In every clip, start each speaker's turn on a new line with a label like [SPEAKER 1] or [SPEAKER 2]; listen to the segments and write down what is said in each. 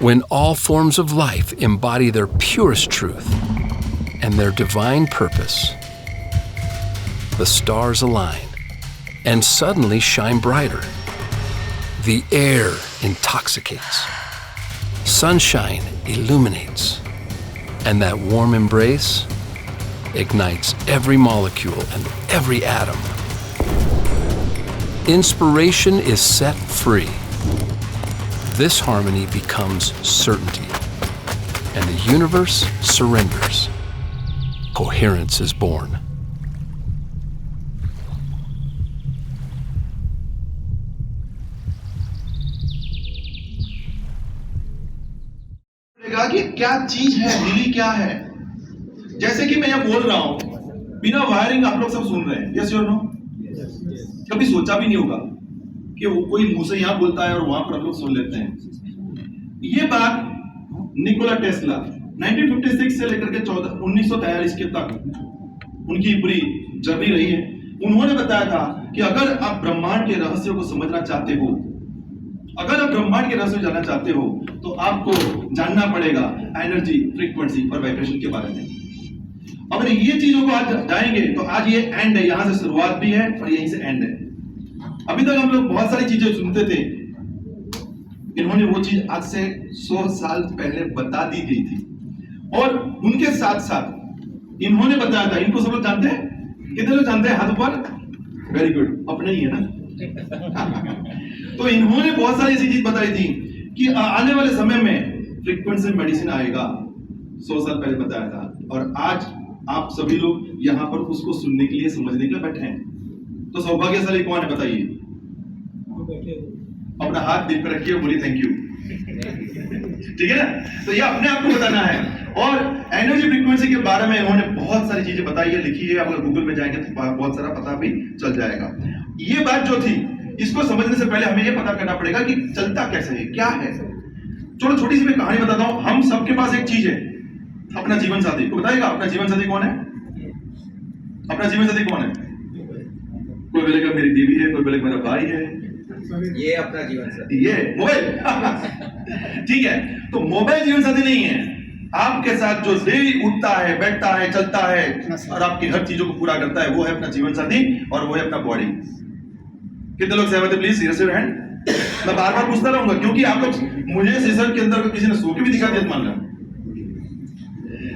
[SPEAKER 1] when all forms of life embody their purest truth and their divine purpose, the stars align and suddenly shine brighter. The air intoxicates, sunshine illuminates, and that warm embrace ignites every molecule and every atom. Inspiration is set free. This harmony becomes certainty, and the universe surrenders. Coherence is born.
[SPEAKER 2] कि क्या चीज है, दिली क्या है। जैसे कि मैं यहाँ बोल रहा हूं, बिना वायरिंग आप लोग सब सुन रहे हैं, यस और नो? कभी सोचा भी नहीं होगा कि वो कोई मुंह से यहाँ बोलता है और वहां पर आप लोग सुन लेते हैं। ये बात निकोला टेस्ला 1956 से लेकर के 1943 के तक उनकी पूरी जर्नी रही है। उन्होंने बताया था कि अगर आप ब्रह्मांड के रहस्यों को समझना चाहते हो, अगर आप ब्रह्मांड के रहस्य जानना चाहते हो, तो आपको जानना पड़ेगा एनर्जी, फ्रीक्वेंसी और वाइब्रेशन के बारे में। अगर ये चीजों को आज जाएंगे तो आज ये एंड है, यहां से शुरुआत भी है और यहीं से एंड है। अभी तक हम लोग बहुत सारी चीजें सुनते थे, इन्होंने वो चीज आज से 100 साल पहले बता दी गई थी और उनके साथ साथ इन्होंने बताया था। इनको सब लोग जानते हैं? कितने लोग जानते हैं? हाथ ऊपर। वेरी गुड, अपने ही है ना। तो इन्होंने बहुत सारी ऐसी चीज बताई थी कि आने वाले समय में फ्रीक्वेंसी मेडिसिन आएगा, 100 साल पहले बताया था। और आज आप सभी लोग यहाँ पर उसको सुनने के लिए, समझने के लिए बैठे हैं। तो सौभाग्यशाली कौन है बताइए? अपना हाथ दिल पर रखिए, बोलिए थैंक यू। ठीक है ना? तो ये अपने आप को बताना है। और एनर्जी फ्रीक्वेंसी के बारे में इन्होंने बहुत सारी चीजें बताई है, लिखी है। अगर गूगल में जाएंगे तो बहुत सारा पता भी चल जाएगा। ये बात जो थी, इसको समझने से पहले हमें ये पता करना पड़ेगा कि चलता कैसे है, क्या है। चलो छोटी सी मैं कहानी बताता हूं। हम सबके पास एक चीज है, अपना जीवन साथी। को बताइएगा अपना जीवन साथी कौन है? अपना जीवन साथी कौन है? कोई बोलेगा मेरी बीवी है, कोई बोलेगा मेरा भाई है।
[SPEAKER 3] ये अपना जीवन साथी,
[SPEAKER 2] ये मोबाइल। ठीक है, तो मोबाइल जीवन साथी नहीं है। आपके साथ जो डेली उठता है, बैठता है, चलता है और आपकी हर चीजों को पूरा करता है, वो है अपना जीवन साथी और वो है अपना बॉडी। कितने लोग सहमत है? Please raise your hand. मैं बार बार पूछता रहूंगा क्योंकि आप लोग मुझे सीजन के अंदर किसी ने सो के भी दिखा दिया मान लो।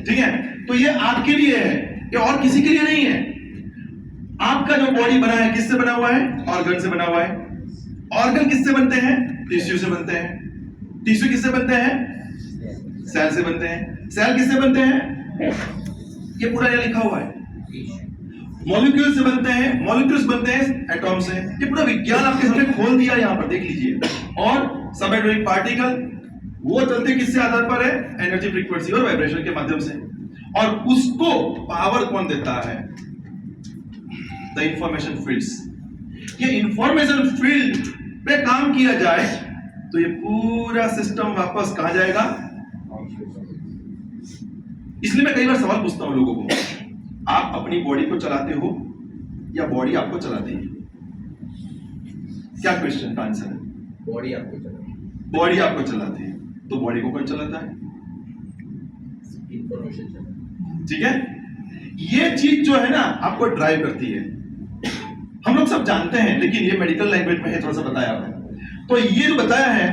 [SPEAKER 2] ठीक है, तो ये आपके लिए है, ये और किसी के लिए नहीं है। आपका जो बॉडी बना है, किससे बना हुआ है? ऑर्गन से बना हुआ है। ऑर्गन किससे बनते हैं? टिश्यू से बनते हैं। टिश्यू किससे बनते हैं? सेल से बनते हैं। सेल किससे बनते हैं? ये पूरा यहाँ लिखा हुआ है। मॉलिक्यूल से बनते हैं। मॉलिक्यूल्स बनते हैं एटॉम से। ये पूरा विज्ञान आपके सामने खोल दिया, यहाँ पर देख लीजिए। और सब एटॉमिक पार्टिकल वो चलते किससे आधार पर है? एनर्जी, फ्रीक्वेंसी और वाइब्रेशन के माध्यम से। और उसको पावर कौन देता है? The information fields. ये इंफॉर्मेशन फील्ड पे काम किया जाए तो ये पूरा सिस्टम वापस कहां जाएगा? इसलिए मैं कई बार सवाल पूछता हूं लोगों को, आप अपनी बॉडी को चलाते हो या बॉडी आपको चलाती है? क्या क्वेश्चन का आंसर है?
[SPEAKER 3] बॉडी आपको चलाती है।
[SPEAKER 2] बॉडी आपको चलाती है, तो बॉडी को कौन चलाता है?
[SPEAKER 3] इंफॉर्मेशन।
[SPEAKER 2] ठीक है, ये चीज जो है ना आपको ड्राइव करती है। हम लोग सब जानते हैं, लेकिन ये मेडिकल लैंग्वेज में है, थोड़ा सा बताया है। तो ये जो बताया है,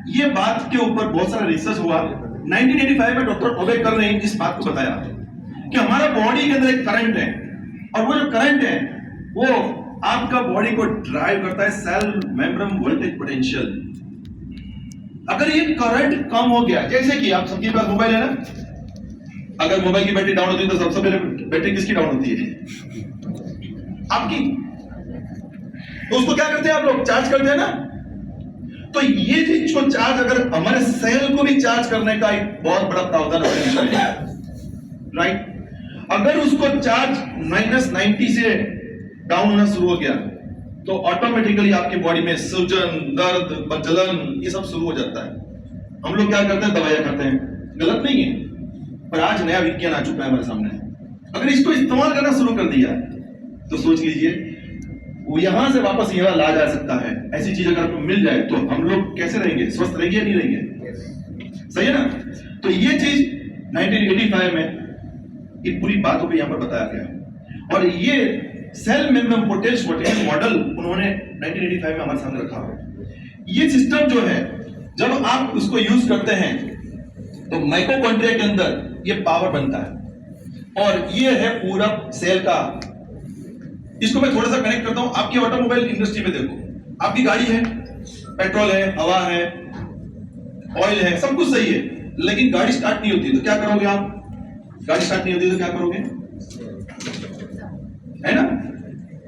[SPEAKER 2] ये बात के ऊपर बहुत सारा रिसर्च हुआ। 1985 में डॉक्टर ओबे कर रहे हैं इस बात को बताया कि हमारा बॉडी के अंदर एक करंट है और वो जो करंट है वो आपका बॉडी को ड्राइव करता है, सेल मेम्ब्रेन वोल्टेज पोटेंशियल। अगर ये करंट कम हो गया, जैसे कि आप सबके पास मोबाइल है ना, अगर मोबाइल की बैटरी डाउन होती है तो सबसे पहले बैटरी किसकी डाउन होती है? आपकी। तो उसको क्या करते हैं आप लोग? चार्ज करते हैं ना। तो ये चीज को चार्ज, अगर हमारे सेल को भी चार्ज करने का एक बहुत बड़ा प्रावधान है, राइट? अगर उसको चार्ज -90 से डाउन होना शुरू हो गया तो ऑटोमेटिकली आपकी बॉडी में सूजन, दर्द, जलन ये सब शुरू हो जाता है। हम लोग क्या करते हैं? दवाइयां खाते हैं। गलत नहीं है, पर आज नया विज्ञान आ चुका है हमारे सामने। अगर इसको इस्तेमाल करना शुरू कर दिया तो सोच लीजिए वो यहां से वापस यहाँ ला जा सकता है। ऐसी चीज अगर आपको मिल जाए तो हम लोग कैसे रहेंगे? स्वस्थ रहेंगे या नहीं रहेंगे? सही है ना? तो ये चीज 1985 में ये पूरी बातों पे यहां पर बताया गया है और ये सेल मेम्ब्रेन पोटेंशियल मॉडल उन्होंने 1985 में हमारे सामने रखा है। ये सिस्टम जो है जब आप उसको यूज करते हैं तो माइटोकॉन्ड्रिया के अंदर ये पावर बनता है और ये है पूरा सेल का। इसको मैं थोड़ा सा कनेक्ट करता हूं आपकी ऑटोमोबाइल इंडस्ट्री में। देखो आपकी गाड़ी है, पेट्रोल है, हवा है, ऑयल है, सब कुछ सही है, लेकिन गाड़ी स्टार्ट नहीं होती तो क्या करोगे आप? गाड़ी स्टार्ट नहीं होती तो क्या करोगे? है ना?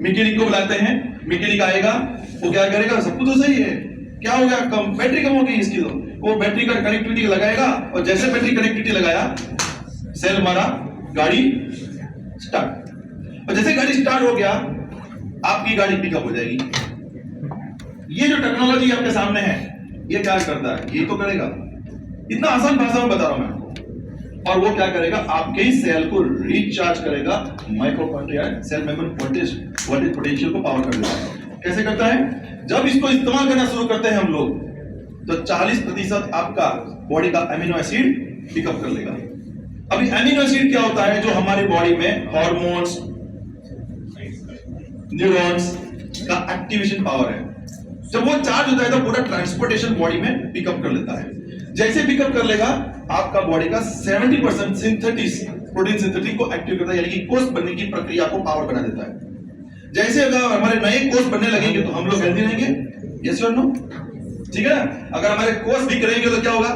[SPEAKER 2] मैकेनिक को बुलाते हैं, मैकेनिक आएगा, वो क्या करेगा? सब कुछ तो सही है, क्या हो गया? कम बैटरी कम हो गई इसकी। तो वो बैटरी का कनेक्टिविटी लगाएगा और जैसे बैटरी कनेक्टिविटी लगाया, सेल मारा, गाड़ी स्टार्ट। और जैसे गाड़ी स्टार्ट हो गया, आपकी गाड़ी पिकअप हो जाएगी। ये जो टेक्नोलॉजी आपके सामने है, ये क्या करता है? ये तो करेगा। इतना आसान भाषा में बता रहा हूं मैं आपको। और वो क्या करेगा? आपके ही सेल को रिचार्ज करेगा। माइटोकॉन्ड्रिया सेल मेम्ब्रेन पोटेंशियल को पावर कर देगा। कैसे करता है? जब इसको इस्तेमाल करना शुरू करते हैं हम लोग, तो 40% आपका बॉडी का अमीनो एसिड पिकअप कर लेगा। अभी अमीनो एसिड क्या होता है? जो हमारी बॉडी में हार्मोन्स, न्यूरॉन्स का एक्टिवेशन पावर है। जब वो चार्ज होता है तो पूरा ट्रांसपोर्टेशन बॉडी में पिकअप कर लेता है। जैसे पिकअप कर लेगा, आपका बॉडी का 70% सिंथेटिक प्रोटीन सिंथेटिक को एक्टिव करता है, यानी कि कोष बनने की प्रक्रिया को पावर बना देता है। जैसे अगर हमारे नए कोष बनने लगेंगे तो हम लोग हेल्दी रहेंगे। यस और नो? ठीक है ना? अगर हमारे कोष बिक रहेंगे तो क्या होगा?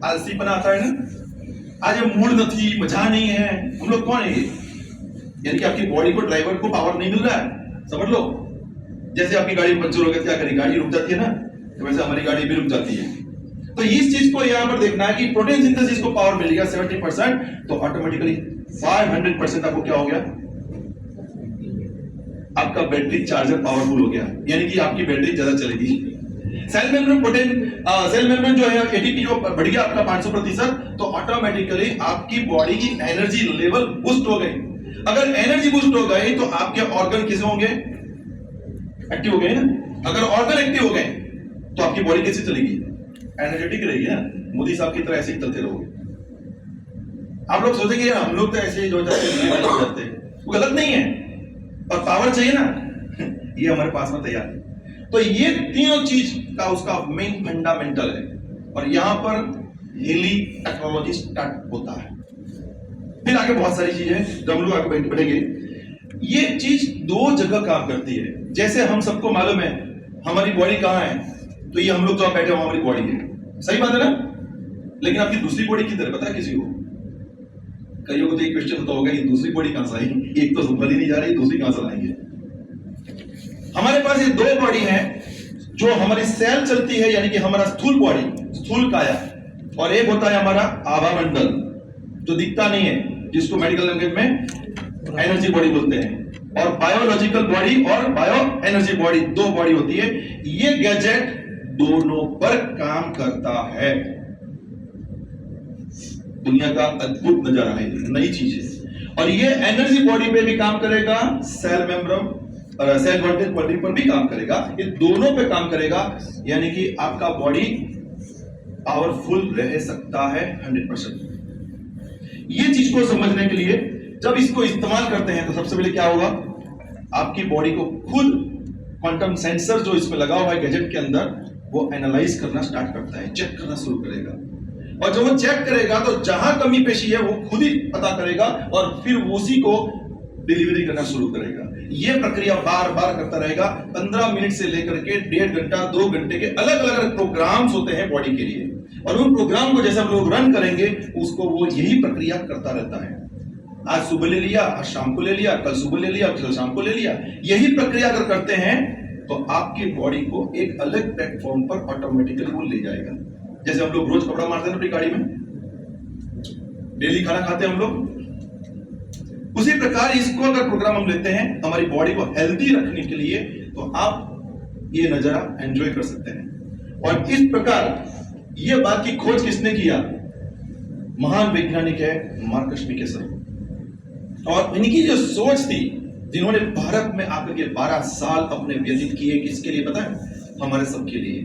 [SPEAKER 2] आलसीपना आता है ना। आज ये मूड नहीं, मजा नहीं है, हम लोग कौन है? यानी कि आपकी बॉडी को, ड्राइवर को पावर नहीं मिल रहा है। समझ लो, जैसे आपकी गाड़ी पंचर हो गया, क्या करेगी? गाड़ी रुक जाती है ना, तो वैसे हमारी गाड़ी भी रुक जाती है। तो इस चीज को यहां पर देखना है कि प्रोटीन सिंथेसिस को पावर मिल गया 70%, तो ऑटोमेटिकली 500% आपको क्या हो गया? आपका बैटरी चार्जर पावरफुल हो गया, यानी कि आपकी बैटरी ज्यादा चलेगी। सेल मेम्ब्रेन जो है एटीपी जो बढ़ गया आपका 500%, तो ऑटोमेटिकली आपकी बॉडी की एनर्जी लेवल बूस्ट हो गई। अगर एनर्जी बूस्ट हो गई तो आपके ऑर्गन किसे होंगे? एक्टिव हो गए ना। अगर ऑर्गन एक्टिव हो गए तो आपकी बॉडी कैसे चलेगी? एनर्जेटिक रहेगी ना। मोदी साहब की तरह ऐसे ही चलते रहोगे। आप लोग सोचेंगे हम लोग तो ऐसे ही जो जाते हैं, वो गलत नहीं है, और पावर चाहिए ना, ये हमारे पास में तैयार है। तो ये तीनों चीज का उसका मेन फंडामेंटल है, और यहां पर हेली टेक्नोलॉजी स्टार्ट होता है। फिर आगे बहुत सारी चीजें हैं जब हम लोग आगे बढ़ेंगे। ये चीज दो जगह काम करती है। जैसे हम सबको मालूम है हमारी बॉडी कहां है, तो ये हम लोग जो बैठे हो हमारी बॉडी है, सही बात है ना? लेकिन आपकी दूसरी बॉडी किधर पता है किसी को? कईयों को तो एक क्वेश्चन होता होगा, ये दूसरी बॉडी कहां से आई? एक तो संभल ही नहीं जा रही, दूसरी कहां से लाएंगे? हमारे पास ये दो बॉडी है जो हमारी सेल चलती है, यानी कि हमारा स्थूल बॉडी, स्थूल काया, और एक होता है हमारा आभामंडल जो दिखता नहीं है, जिसको मेडिकल लैंग्वेज में एनर्जी बॉडी बोलते हैं। और बायोलॉजिकल बॉडी और बायो एनर्जी बॉडी, दो बॉडी होती है। ये गैजेट दोनों पर काम करता है। दुनिया का अद्भुत नजारा है, नई चीज है। और ये एनर्जी बॉडी पे भी काम करेगा, सेल मेम्ब्रेन और सेल बॉडी पर भी काम करेगा। ये दोनों पे काम करेगा, यानी कि आपका बॉडी पावरफुल रह सकता है 100%। ये चीज को समझने के लिए जब इसको इस्तेमाल करते हैं तो सबसे पहले क्या होगा? आपकी बॉडी को खुद क्वांटम सेंसर जो इसमें लगा हुआ है गैजेट के अंदर, वो एनालाइज करना स्टार्ट करता है, चेक करना शुरू करेगा। और जब वो चेक करेगा तो जहां कमी पेशी है वो खुद ही पता करेगा और फिर उसी को डिलीवरी करना शुरू करेगा। ये प्रक्रिया बार बार करता रहेगा। 15 मिनट से लेकर के 1.5 घंटा 2 घंटे के अलग अलग प्रोग्राम्स होते हैं बॉडी के लिए, और उन प्रोग्राम को जैसे हम लोग रन करेंगे उसको वो यही प्रक्रिया करता रहता है। आज सुबह ले लिया, आज शाम को ले लिया, कल सुबह ले लिया, कल शाम को ले लिया। यही प्रक्रिया अगर करते हैं तो आपकी बॉडी को एक अलग प्लेटफॉर्म पर ऑटोमेटिकली वो ले जाएगा। जैसे हम लोग रोज कपड़ा मारते हैं अपनी गाड़ी में, डेली खाना खाते हैं हम लोग, उसी प्रकार इसको अगर प्रोग्राम हम लेते हैं हमारी बॉडी को हेल्दी रखने के लिए, तो आप ये नजारा एंजॉय कर सकते हैं। और इस प्रकार ये बात की खोज किसने किया? महान वैज्ञानिक है मार्कस मिकेसन। और इनकी जो सोच थी, जिन्होंने भारत में आकर के 12 साल अपने व्यतीत किए, किसके लिए पता है? हमारे सबके लिए।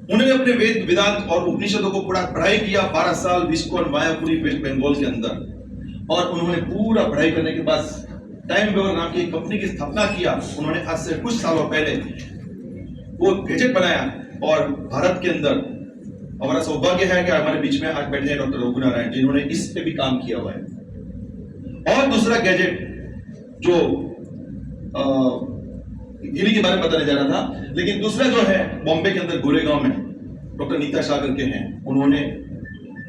[SPEAKER 2] उन्होंने अपने वेद वेदांत और उपनिषदों को पूरा पढ़ाई किया 12 साल विस्कॉन मायापुरी वेस्ट बंगाल के अंदर। और उन्होंने पूरा पढ़ाई करने के बाद टाइम वेवर नाम की एक कंपनी की स्थापना किया। उन्होंने आज से कुछ सालों पहले वो गैजेट बनाया और भारत के अंदर हमारा सौभाग्य है कि हमारे बीच में आज बैठे हैं डॉक्टर रघु नारायण जिन्होंने इस पे भी काम किया हुआ है। और दूसरा गैजेट जो हीलिंग के बारे में बताने जा रहा था, लेकिन दूसरा जो है बॉम्बे के अंदर गोरेगांव में डॉक्टर नीता शाह करके हैं, उन्होंने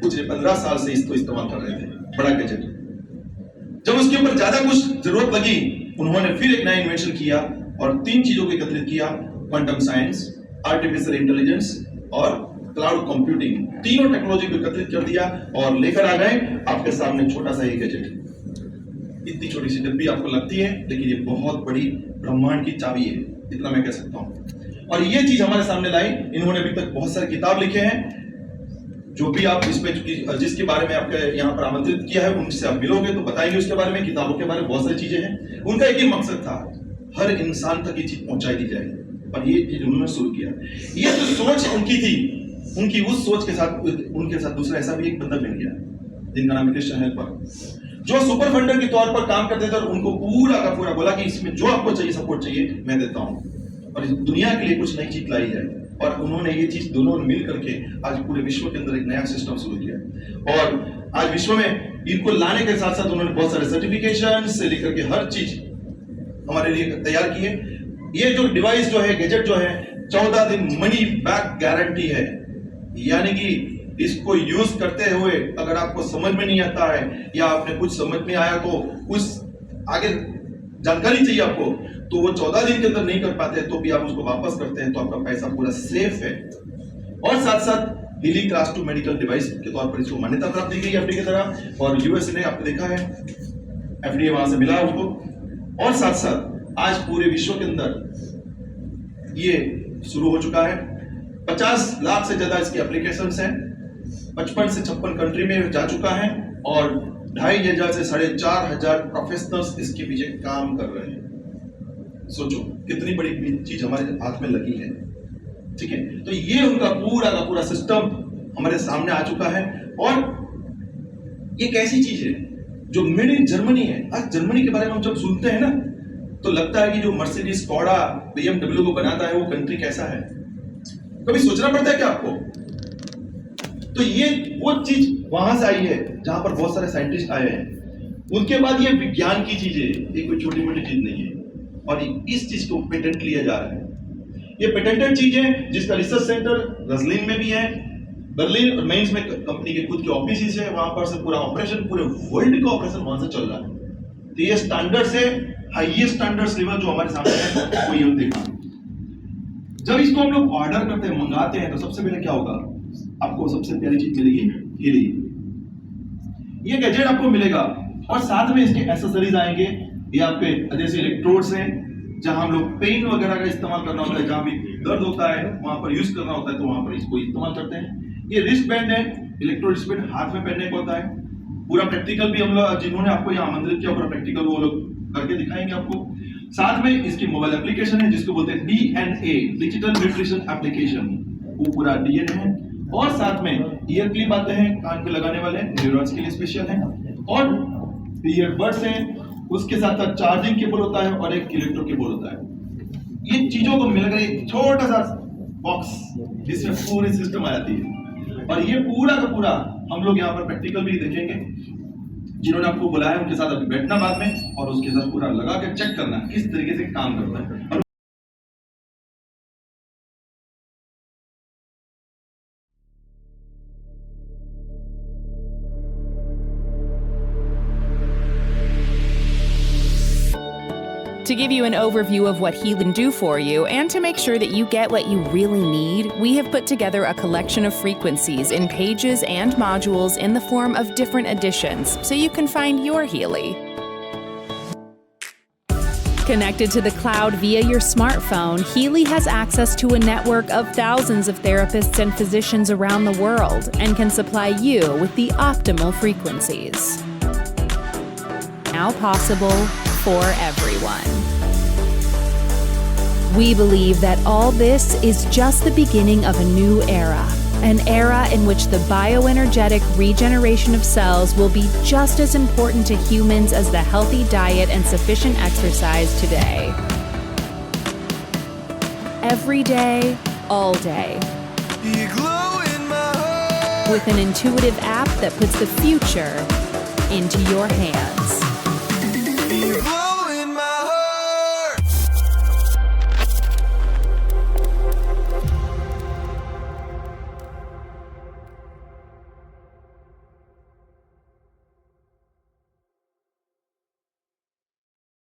[SPEAKER 2] कुछ 15 साल से इसको इस्तेमाल कर रहे थे, बड़ा गैजेट। जब उसके ऊपर ज्यादा कुछ जरूरत लगी, उन्होंने फिर एक नया इन्वेंशन किया और 3 चीजों को एकत्रित किया, क्वांटम साइंस, आर्टिफिशियल इंटेलिजेंस और क्लाउड कंप्यूटिंग। तीनों टेक्नोलॉजी को एकत्रित कर दिया और लेकर आ गए आपके सामने छोटा सा ये गैजेट। इतनी छोटी सी डब्बी आपको लगती है, लेकिन ये बहुत बड़ी ब्रह्मांड की चाबी है, इतना मैं कह सकता हूं। और ये चीज हमारे सामने लाई। इन्होंने अभी तक बहुत सारे किताब लिखे हैं, जो भी आप इसमें जिसके बारे में आपके यहाँ पर आमंत्रित किया है उनसे आप मिलोगे तो बताएंगे उसके बारे में। किताबों के बारे में बहुत सारी चीजें हैं। उनका एक ही मकसद था, हर इंसान तक ये चीज पहुंचाई दी जाए, और ये चीज उन्होंने शुरू किया। ये जो सोच उनकी थी, उनकी उस सोच के साथ उनके साथ दूसरा ऐसा भी एक बंदा मिल गया जिनका नाम है कृष्ण हेल्पर, जो सुपर फंडर के तौर पर काम करते थे और उनको पूरा का पूरा बोला कि इसमें जो आपको चाहिए सपोर्ट चाहिए मैं देता हूं और इस दुनिया के लिए कुछ नई चीज लाई जाए। और उन्होंने ये चीज दोनों मिल करके आज पूरे विश्व के अंदर एक नया सिस्टम शुरू किया। और आज विश्व में इनको लाने के साथ साथ उन्होंने बहुत सारे सर्टिफिकेशन से लेकर के हर चीज हमारे लिए तैयार की है। ये जो डिवाइस जो है, गैजेट जो है, 14 दिन मनी बैक गारंटी है, यानी कि इसको यूज करते हुए अगर आपको समझ में नहीं आता है या आपने कुछ समझ में आया तो उस आगे जानकारी चाहिए आपको, तो वो 14 दिन के अंदर नहीं कर पाते तो भी आप उसको वापस करते हैं तो आपका पैसा पूरा सेफ है। और साथ साथ हीलिंग क्लास 2 मेडिकल डिवाइस के तौर पर इसको मान्यता प्राप्त की गई एफडीए की तरह, और यूएस ने आपने देखा है एफडीए वहां से मिला उसको। और साथ साथ आज पूरे विश्व के अंदर ये शुरू हो चुका है। 50 लाख से ज्यादा इसकी एप्लीकेशंस हैं, 55 से 56 कंट्री में जा चुका है और 2500 से 4500 प्रोफेशनल्स इसके पीछे काम कर रहे हैं। सोचो कितनी बड़ी चीज हमारे हाथ में लगी है, ठीक है। तो ये उनका पूरा का पूरा सिस्टम हमारे सामने आ चुका है। और ये कैसी चीज है जो मेड इन जर्मनी है। आज जर्मनी के बारे में हम जब सुनते हैं ना तो लगता है कि जो मर्सिडीज, स्कोडा, BMW को बनाता है वो कंट्री कैसा है, कभी सोचना पड़ता है क्या आपको? तो ये वो चीज वहां से आई है जहां पर बहुत सारे साइंटिस्ट आए हैं। उनके बाद ये विज्ञान की चीज है, ये कोई छोटी मोटी चीज नहीं है। और इस चीज को पेटेंट लिया जा रहा है। ये पेटेंटेड चीज है जिसका रिसर्च सेंटर बर्लिन में भी है। बर्लिन और मेंस में कंपनी के खुद के ऑफिस है, वहां पर से पूरा ऑपरेशन, पूरे वर्ल्ड का ऑपरेशन वहां से चल रहा है। तो ये स्टैंडर्ड से हाईएस्ट स्टैंडर्ड्स लेवल जो हमारे सामने है वो ये देखा। जब इसको हम लोग ऑर्डर करते हैं, मंगाते हैं, तो सबसे पहले क्या होगा, आपको सबसे पहली चीज मिलेगी हीलिंग। ये गैजेट आपको मिलेगा और साथ में इसके एक्सेसरीज आएंगे। ये आपके जैसे इलेक्ट्रोड्स हैं, जहां हम लोग पेन वगैरह का इस्तेमाल करना होता है, जहां भी दर्द होता है वहां पर यूज करना होता है तो वहां पर इसको इस्तेमाल करते हैं। ये रिस्ट बैंड है, इलेक्ट्रोड रिस्ट बैंड हाथ में पहनने को होता है। पूरा प्रैक्टिकल भी हम लोग जिन्होंने आपको यहाँ आमंत्रित किया पूरा प्रैक्टिकल वो लोग करके दिखाएंगे आपको। साथ में इसकी मोबाइल एप्लीकेशन है जिसको बोलते हैं DNA, डिजिटल न्यूट्रिशन एप्लीकेशन, वो पूरा DNA है। और साथ में ईयर क्लिप आते हैं कान पे लगाने वाले, न्यूरॉन्स के लिए स्पेशल है। और ईयरबड्स हैं, उसके साथ साथ चार्जिंग केबल होता है और एक इलेक्ट्रो केबल होता है। ये चीजों को मिलकर एक छोटा सा बॉक्स जिसमें पूरी सिस्टम आ जाती है। और ये पूरा का पूरा हम लोग यहाँ पर प्रैक्टिकल भी देखेंगे। जिन्होंने आपको बुलाया उनके साथ अभी बैठना बाद में और उसके साथ पूरा लगा के चेक करना किस तरीके से काम करता है। और
[SPEAKER 4] To give you an overview of what healing do for you and to make sure that you get what you really need, we have put together a collection of frequencies in pages and modules in the form of different editions so you can find your Healy. Connected to the cloud via your smartphone, Healy has access to a network of thousands of therapists and physicians around the world and can supply you with the optimal frequencies. Now possible for everyone. We believe that all this is just the beginning of a new era, an era in which the bioenergetic regeneration of cells will be just as important to humans as the healthy diet and sufficient exercise today. Every day, all day. With an intuitive app that puts the future into your hands.